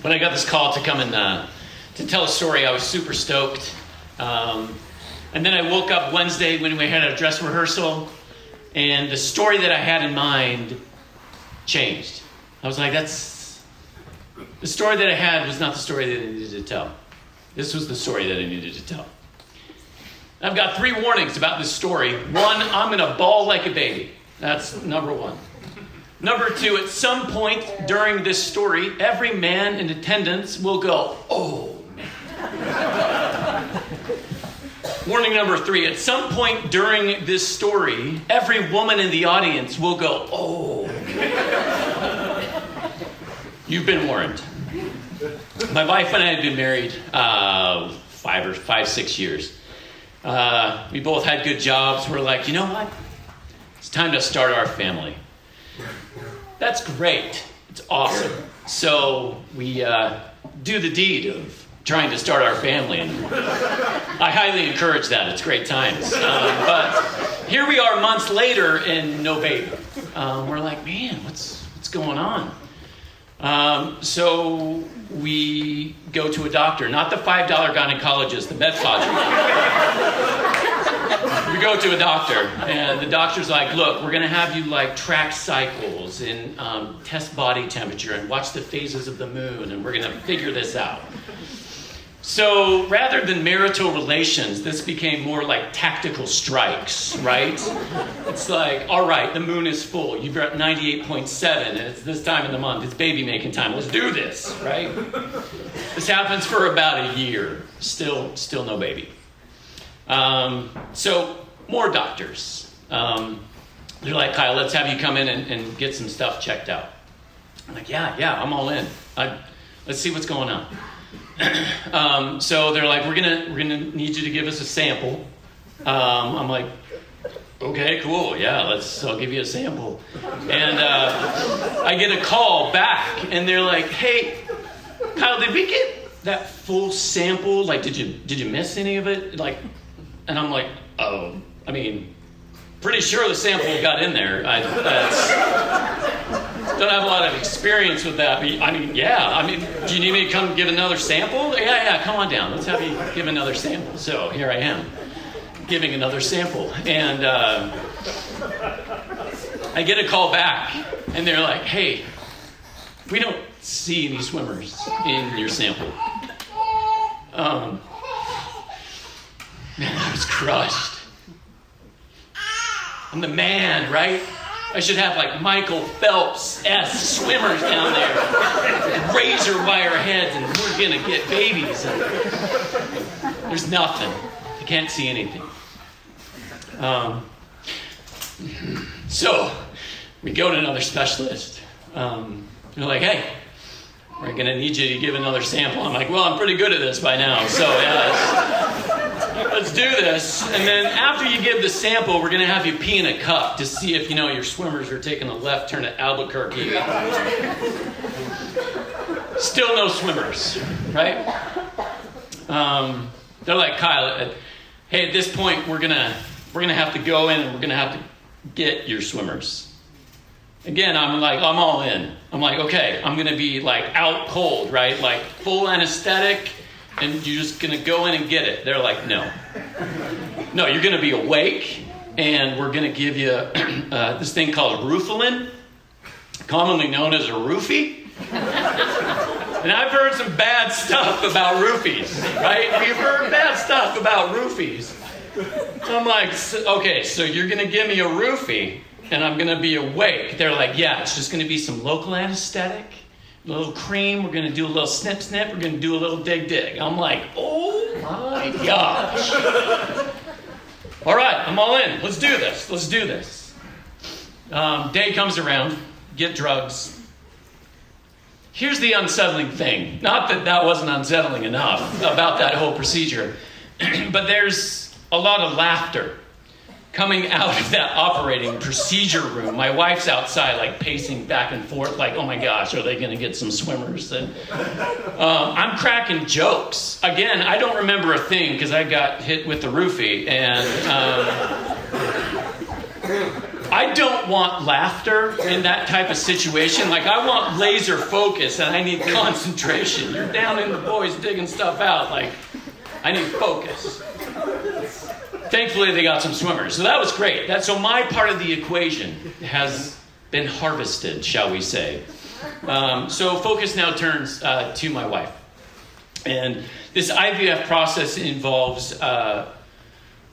when I got this call to come and to tell a story, I was super stoked. And then I woke up Wednesday when we had a dress rehearsal, and the story that I had in mind changed. I was like, the story that I had was not the story that I needed to tell. This was the story that I needed to tell. I've got 3 warnings about this story. 1, I'm going to bawl like a baby. That's number 1. Number 2, at some point during this story, every man in attendance will go, oh, man. Warning number 3, at some point during this story, every woman in the audience will go, oh. You've been warned. My wife and I had been married 6 years. We both had good jobs. We're like, you know what? It's time to start our family. That's great. It's awesome. So we do the deed of trying to start our family. And I highly encourage that. It's great times. But here we are months later and no baby. We're like, man, what's going on? So we go to a doctor, not the $5 gynecologist, the med-podger. We go to a doctor, and the doctor's like, look, we're going to have you track cycles and test body temperature and watch the phases of the moon, and we're going to figure this out. So rather than marital relations, this became more like tactical strikes, right? It's like, all right, the moon is full. You're at 98.7, and it's this time of the month. It's baby making time. Let's do this, right? This happens for about a year. Still no baby. So more doctors. They're like, Kyle, let's have you come in and get some stuff checked out. I'm like, yeah, I'm all in. Let's see what's going on. So they're like, we're gonna need you to give us a sample. I'm like, okay, cool, yeah, I'll give you a sample. And I get a call back, and they're like, hey, Kyle, did we get that full sample? Did you miss any of it? And I'm like, oh, I mean, pretty sure the sample got in there. Don't have a lot of experience with that. Do you need me to come give another sample? Yeah, come on down. Let's have you give another sample. So here I am, giving another sample. And I get a call back, and they're like, hey, we don't see any swimmers in your sample. Man, I was crushed. I'm the man, right? I should have Michael Phelps-esque swimmers down there, razor wire heads, and we're gonna get babies. And there's nothing. I can't see anything. So we go to another specialist. They're like, hey, we're gonna need you to give another sample. I'm like, well, I'm pretty good at this by now, so let's do this. And then after you give the sample, we're going to have you pee in a cup to see if, your swimmers are taking a left turn at Albuquerque. Still no swimmers, right? They're like, Kyle, hey, at this point, we're gonna have to go in and we're going to have to get your swimmers. Again, I'm all in. I'm like, okay, I'm going to be out cold, right? Full anesthetic. And you're just going to go in and get it. They're like, no. No, you're going to be awake, and we're going to give you this thing called Rufalin, commonly known as a roofie. And I've heard some bad stuff about roofies, right? We've heard bad stuff about roofies. I'm like, okay, so you're going to give me a roofie, and I'm going to be awake. They're like, yeah, it's just going to be some local anesthetic. A little cream, we're going to do a little snip, we're going to do a little dig. I'm like, oh my gosh. All right, I'm all in. Let's do this. Day comes around, get drugs. Here's the unsettling thing. Not that wasn't unsettling enough about that whole procedure, but there's a lot of laughter coming out of that operating procedure room. My wife's outside, pacing back and forth, oh my gosh, are they going to get some swimmers? And I'm cracking jokes. Again, I don't remember a thing because I got hit with the roofie, and I don't want laughter in that type of situation. Like, I want laser focus and I need concentration. You're down in the boys digging stuff out. Like, I need focus. Thankfully, they got some swimmers. So that was great. So my part of the equation has been harvested, shall we say. So focus now turns to my wife. And this IVF process involves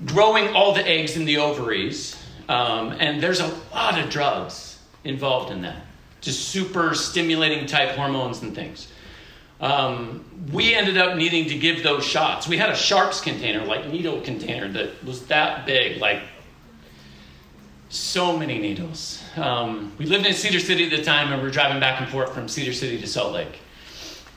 growing all the eggs in the ovaries. And there's a lot of drugs involved in that. Just super stimulating type hormones and things. We ended up needing to give those shots. We had a sharps container, like needle container, that was that big, like so many needles. We lived in Cedar City at the time, and we were driving back and forth from Cedar City to Salt Lake.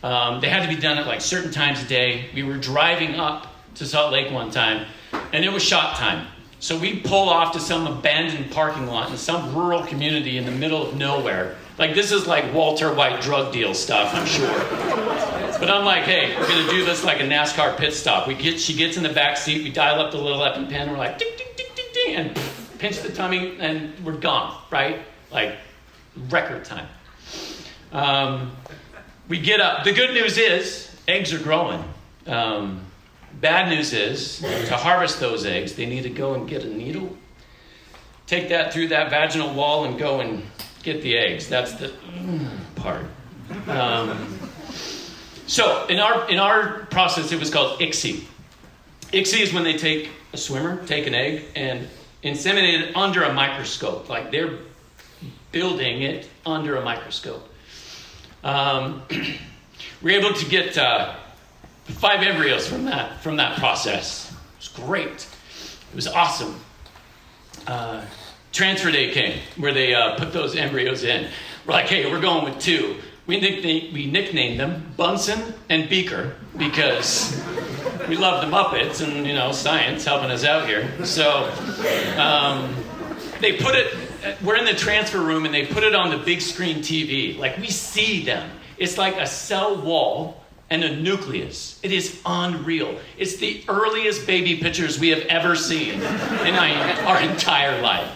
They had to be done at like certain times a day. We were driving up to Salt Lake one time, and it was shot time. So we pull off to some abandoned parking lot in some rural community in the middle of nowhere. Like, this is like Walter White drug deal stuff, I'm sure. But I'm like, hey, we're going to do this like a NASCAR pit stop. She gets in the back seat, we dial up the little EpiPen, we're like, ding, ding, ding, ding, ding, and pinch the tummy, and we're gone, right? Like, record time. We get up. The good news is, eggs are growing. Bad news is, to harvest those eggs, they need to go and get a needle, take that through that vaginal wall, and go and get the eggs. That's the part. So in our process, it was called ICSI. ICSI is when they take a swimmer, take an egg, and inseminate it under a microscope. Like, they're building it under a microscope. We're able to get 5 embryos from that process. It was great. It was awesome. Transfer day came where they put those embryos in. We're like, hey, we're going with 2. We nicknamed them Bunsen and Beaker because we love the Muppets and, science helping us out here. So they put it, we're in the transfer room and they put it on the big screen TV. Like, we see them. It's like a cell wall and a nucleus. It is unreal. It's the earliest baby pictures we have ever seen in our entire life.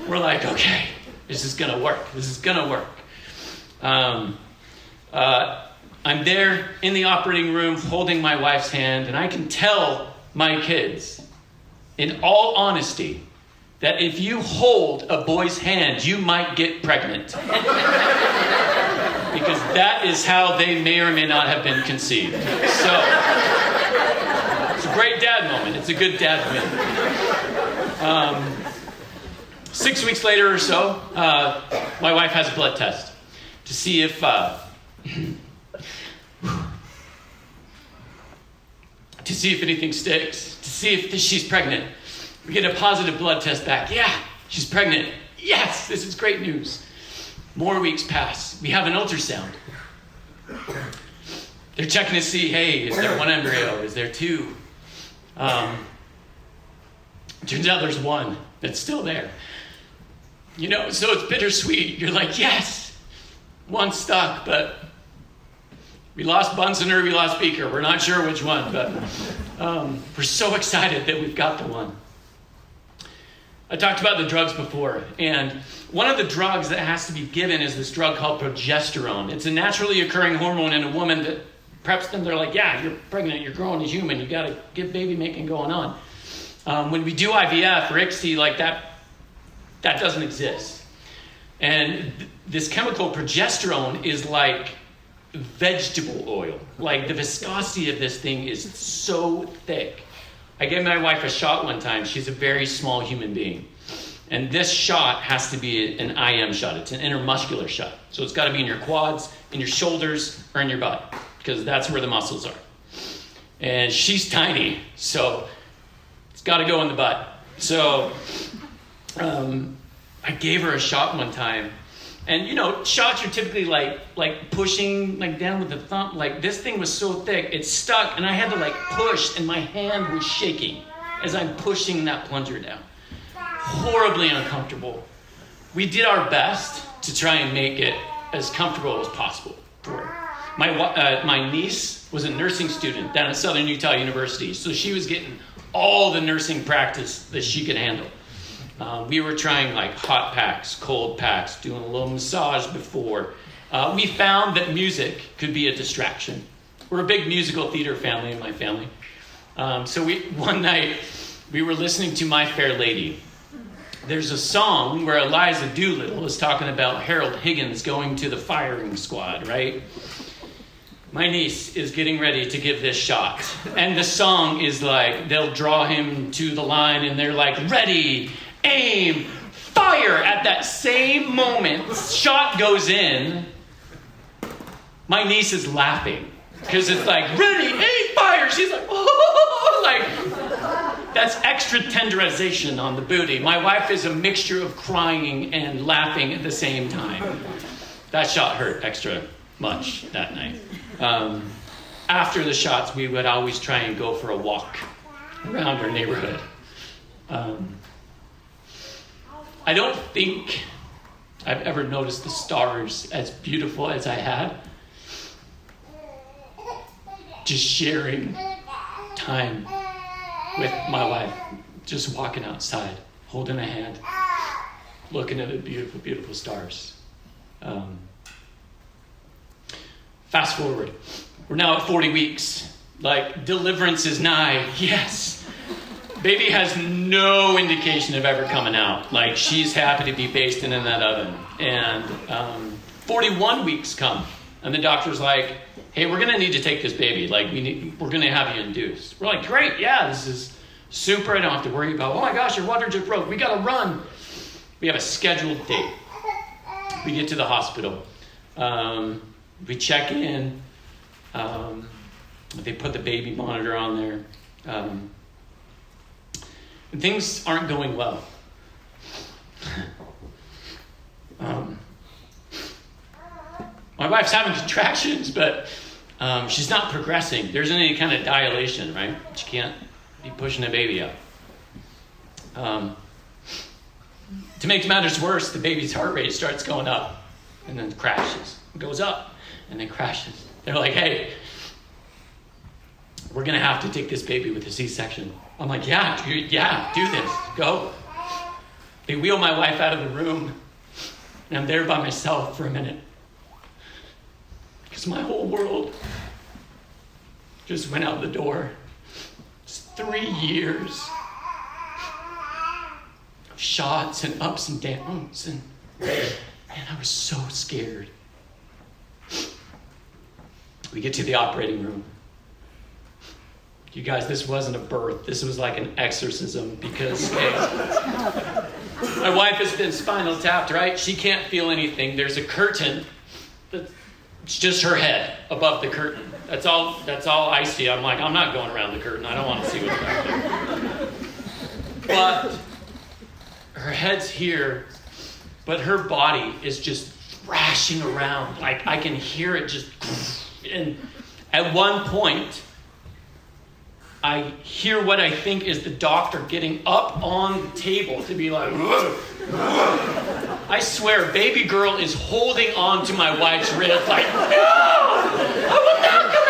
We're like, okay, this is gonna work. This is gonna work. I'm there in the operating room holding my wife's hand, and I can tell my kids, in all honesty, that if you hold a boy's hand, you might get pregnant. Because that is how they may or may not have been conceived. So, it's a great dad moment. It's a good dad win. 6 weeks later or so, my wife has a blood test to see if anything sticks, to see if she's pregnant. We get a positive blood test back. Yeah, she's pregnant. Yes, this is great news. More weeks pass. We have an ultrasound. They're checking to see, hey, is there 1 embryo? Is there 2? Turns out there's 1 that's still there. So it's bittersweet. You're like, yes, 1 stuck, but we lost Bunsen or we lost Beaker. We're not sure which one, but we're so excited that we've got the 1. I talked about the drugs before, and one of the drugs that has to be given is this drug called progesterone. It's a naturally occurring hormone in a woman that preps them. They're like, yeah, you're pregnant, you're growing a human, you got to get baby making going on. When we do IVF or ICSI, like that doesn't exist. And this chemical progesterone is like vegetable oil. Like, the viscosity of this thing is so thick. I gave my wife a shot one time. She's a very small human being. And this shot has to be an IM shot. It's an intermuscular shot. So it's got to be in your quads, in your shoulders, or in your butt, because that's where the muscles are. And she's tiny, so it's got to go in the butt. So I gave her a shot one time. And, shots are typically like pushing like down with the thumb. Like, this thing was so thick, it stuck, and I had to push, and my hand was shaking as I'm pushing that plunger down. Horribly uncomfortable. We did our best to try and make it as comfortable as possible for her. My niece was a nursing student down at Southern Utah University, so she was getting all the nursing practice that she could handle. We were trying like hot packs, cold packs, doing a little massage before. We found that music could be a distraction. We're a big musical theater family in my family. So one night we were listening to My Fair Lady. There's a song where Eliza Doolittle is talking about Harold Higgins going to the firing squad, right? My niece is getting ready to give this shot. And the song is like, they'll draw him to the line and they're like, ready, aim, fire. At that same moment, shot goes in. My niece is laughing because it's like, ready, aim, fire. She's like, oh, like, that's extra tenderization on the booty. My wife is a mixture of crying and laughing at the same time. That shot hurt extra much that night. After the shots, we would always try and go for a walk around our neighborhood. I don't think I've ever noticed the stars as beautiful as I had. Just sharing time with my wife, just walking outside, holding a hand, looking at the beautiful, beautiful stars. Fast forward. We're now at 40 weeks. Like, deliverance is nigh. Yes. Baby has no indication of ever coming out. Like, she's happy to be basting in that oven. And 41 weeks come. And the doctor's like, hey, we're going to need to take this baby. Like, we're going to have you induced. We're like, great. Yeah, this is super. I don't have to worry about, oh my gosh, your water just broke. We got to run. We have a scheduled date. We get to the hospital. We check in. They put the baby monitor on there. And things aren't going well. My wife's having contractions, but she's not progressing. There isn't any kind of dilation, right? She can't be pushing a baby out. To make matters worse, the baby's heart rate starts going up and then crashes. It goes up and then crashes. They're like, hey, we're going to have to take this baby with a C-section. I'm like, yeah, do this. Go. They wheel my wife out of the room, and I'm there by myself for a minute. Because my whole world just went out the door. It's 3 years of shots and ups and downs. And man, I was so scared. We get to the operating room. You guys, this wasn't a birth. This was like an exorcism because my wife has been spinal tapped, right? She can't feel anything. There's a curtain. It's just her head above the curtain. That's all I see. I'm like, I'm not going around the curtain. I don't want to see what's back there. But her head's here, but her body is just thrashing around. Like I can hear it just. And at one point, I hear what I think is the doctor getting up on the table to be like, I swear, baby girl is holding on to my wife's wrist like, no, I will not come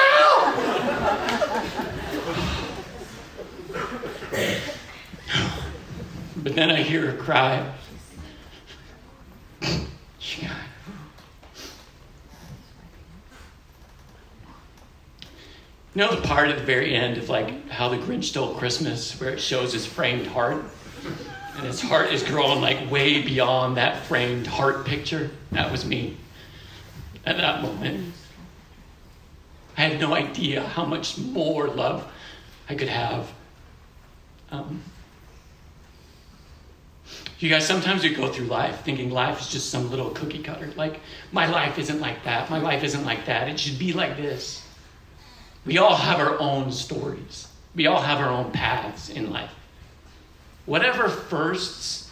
out. But then I hear her cry. You know the part at the very end of like How the Grinch Stole Christmas where it shows his framed heart? And his heart is growing like way beyond that framed heart picture? That was me at that moment. I had no idea how much more love I could have. You guys, sometimes we go through life thinking life is just some little cookie cutter. Like, my life isn't like that. My life isn't like that. It should be like this. We all have our own stories. We all have our own paths in life. Whatever firsts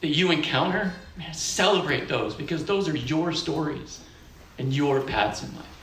that you encounter, man, celebrate those because those are your stories and your paths in life.